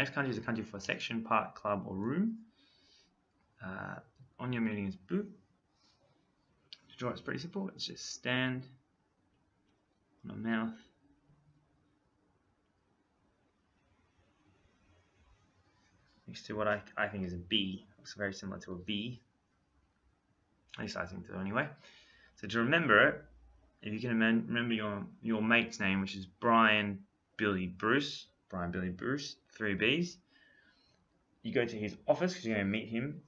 next kanji is a kanji for section, part, club, or room. On your meaning is bu. To draw it's pretty simple. It's just stand on a mouth. Next to what I think is a B. Looks very similar to a B. At least I think so anyway. So to remember it, if you can remember your mate's name, which is Brian Billy Bruce, 3 B's, you go to his office because you're going to meet him,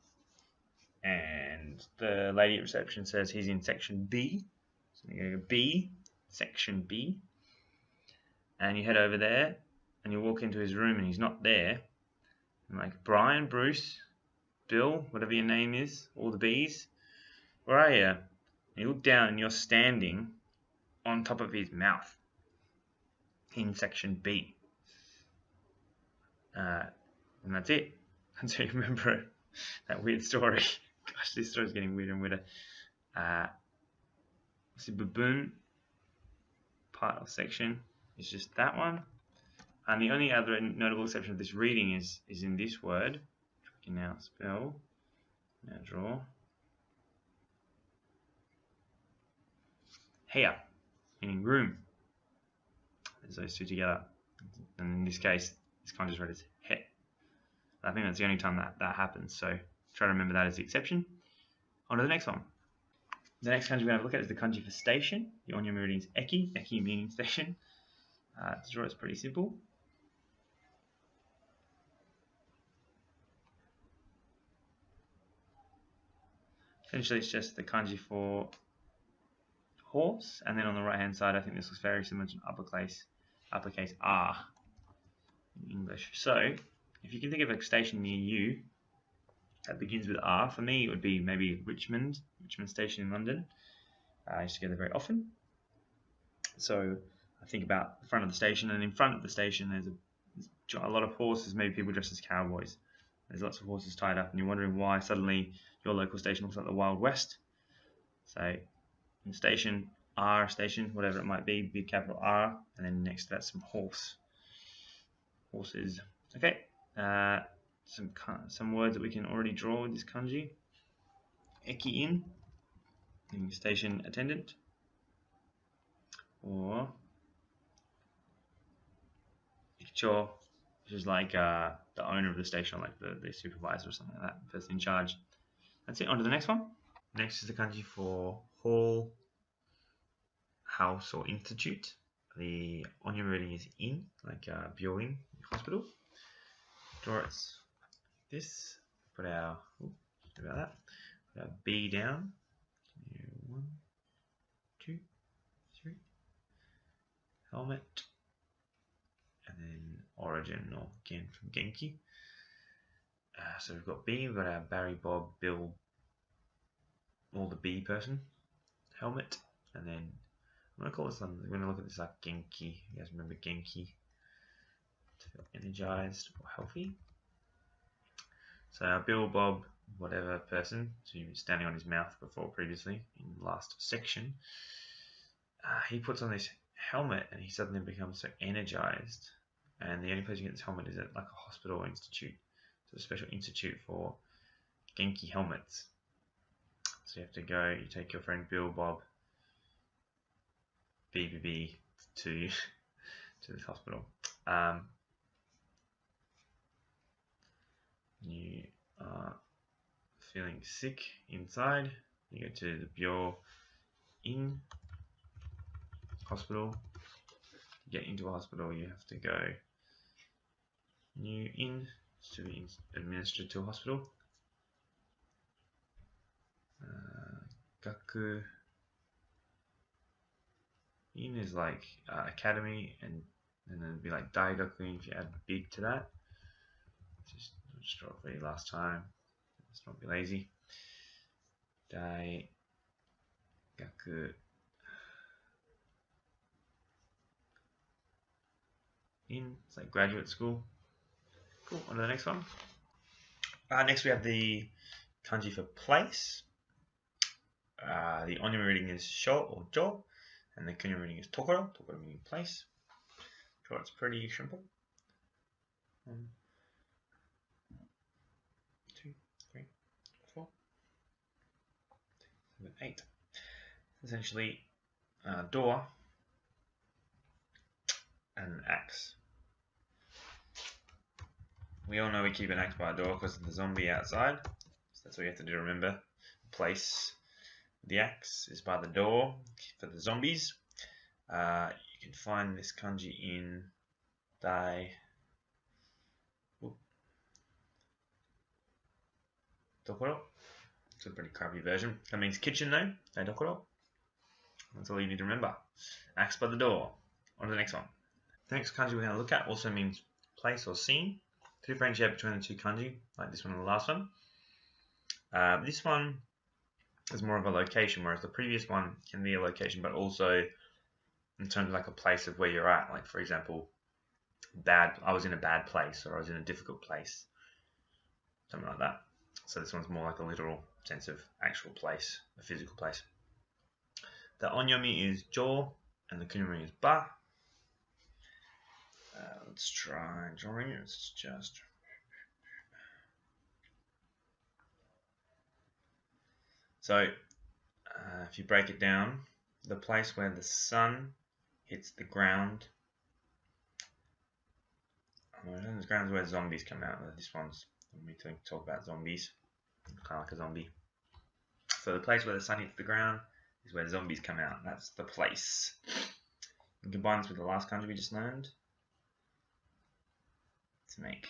and the lady at reception says he's in section B. So you go to B, section B, and you head over there, and you walk into his room, and he's not there. And like, Brian, Bruce, Bill, whatever your name is, all the B's, where are you? And you look down, and you're standing on top of his mouth in section B. And that's it. And so you remember that weird story. Gosh, this story's getting weirder and weirder. So baboon, part of section, is just that one. And the only other notable exception of this reading is in this word, which we can now spell, now draw. Heya, meaning room. There's those two together. And in this case, this kanji is read as he. I think that's the only time that happens. So try to remember that as the exception. On to the next one. The next kanji we're going to have a look at is the kanji for station. The on your reading is eki, eki meaning station. To draw it's pretty simple. Essentially, it's just the kanji for horse, and then on the right hand side, I think this looks very similar to uppercase R in English. So, if you can think of a station near you that begins with R, for me it would be maybe Richmond Station in London. I used to go there very often. So I think about the front of the station, and in front of the station there's a lot of horses, maybe people dressed as cowboys. There's lots of horses tied up, and you're wondering why suddenly your local station looks like the Wild West. So in station, R station, whatever it might be, big capital R, and then next to that some horses. Okay, some words that we can already draw with this kanji. Eki in, meaning station attendant, or ikicho, which is like the owner of the station, like the supervisor or something like that, the person in charge. That's it. On to the next one. Next is the kanji for hall, house, or institute. The onyo reading is in, like byoin, hospital. Draw it this. Put our about that. Put our B down. 1, 2, 3. Helmet, and then origin, or again from Genki. So we've got B. We've got our Barry, Bob, Bill, all the B person. Helmet, and then I'm going to call this one, we're going to look at this like Genki. You guys remember Genki? To feel energized or healthy. So our Bill, Bob, whatever person, so he was standing on his mouth before previously in the last section. He puts on this helmet and he suddenly becomes so energized. And the only place you get this helmet is at like a hospital or institute. So a special institute for Genki helmets. So you have to go, you take your friend Bill, Bob, BBB to this hospital. You are feeling sick inside. You go to the Byo in hospital. To get into a hospital, you have to go new in to be administered to a hospital. Gaku in is like academy, and then it'd be like daigaku if you add big to that. Just draw it for you last time. Let's not be lazy. Daigaku in, it's like graduate school. Cool, on to the next one. Next we have the kanji for place. The onyo reading is sho or jo, and the kunyo reading is tokoro, tokoro meaning place. Sure, it's pretty simple. with 8. Essentially, door and an axe. We all know we keep an axe by a door because of the zombie outside. So that's what you have to do, remember. Place the axe is by the door for the zombies. You can find this kanji in Dokoro. It's a pretty crappy version. That means kitchen though, Dokoro. That's all you need to remember. Axe by the door. On to the next one. The next kanji we're going to look at also means place or scene. To differentiate between the two kanji, like this one and the last one. This one is more of a location, whereas the previous one can be a location, but also in terms of like a place of where you're at. Like for example, I was in a bad place, or I was in a difficult place, something like that. So this one's more like a literal sense of actual place, a physical place. The onyomi is jo, and the kunyomi is ba. Let's try drawing it. It's just so if you break it down, the place where the sun hits the ground. The ground is where zombies come out. This one's when we talk about zombies, kind of like a zombie. So the place where the sun hits the ground is where zombies come out. That's the place. You can combine this with the last kanji we just learned to make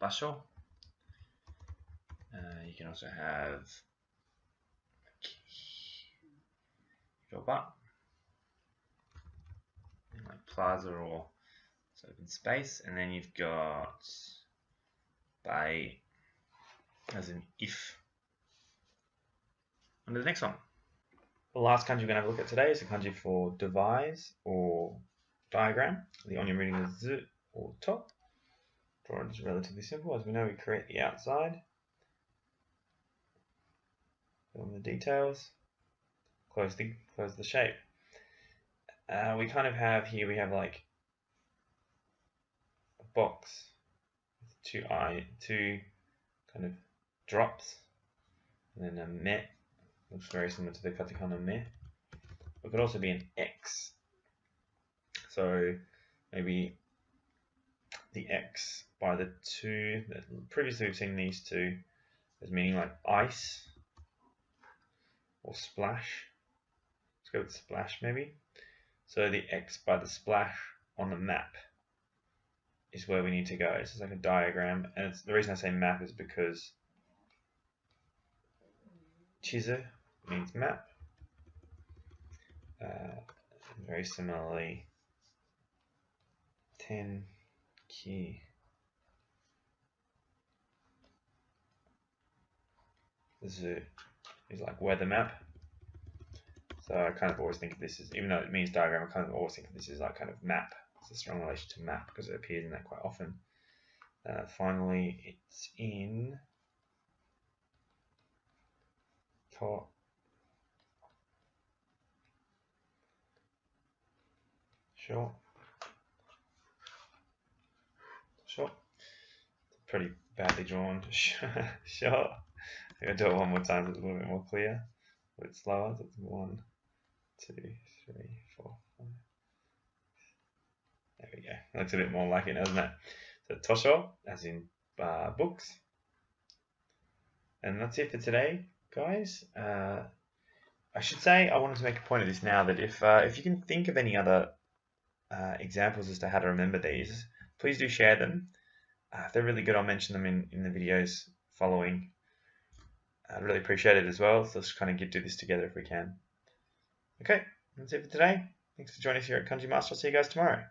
basho. You can also have yoba, like plaza or open space, and then you've got by as in if. On to the next one. The last kanji we're going to have a look at today is the kanji for devise or diagram. The onyomi reading is zu or to. Drawing is relatively simple. As we know, we create the outside, fill in the details, close the shape. We kind of have here, we have like a box with two kind of drops, and then a me. Looks very similar to the katakana me. It could also be an X. So maybe the X by the two. Previously we've seen these two as meaning like ice or splash. Let's go with splash maybe. So the X by the splash on the map is where we need to go. It's like a diagram, and the reason I say map is because chizu means map. Very similarly, tenki zu is like weather map. So I kind of always think of this as, even though it means diagram, I kind of always think of this as like kind of map. It's a strong relation to map because it appears in that quite often. Finally, it's in to. Sure. Pretty badly drawn. Sure. I'm going to do it one more time so it's a little bit more clear. A bit slower. So it's 1, 2, 3, 4, 5. There we go. Looks a bit more like it, doesn't it? So tosho, as in books. And that's it for today, guys. I should say, I wanted to make a point of this now, that if you can think of any other examples as to how to remember these, please do share them. If they're really good, I'll mention them in the videos following. I'd really appreciate it as well. So let's kind of do this together if we can. Okay, that's it for today. Thanks for joining us here at Kanji Master. I'll see you guys tomorrow.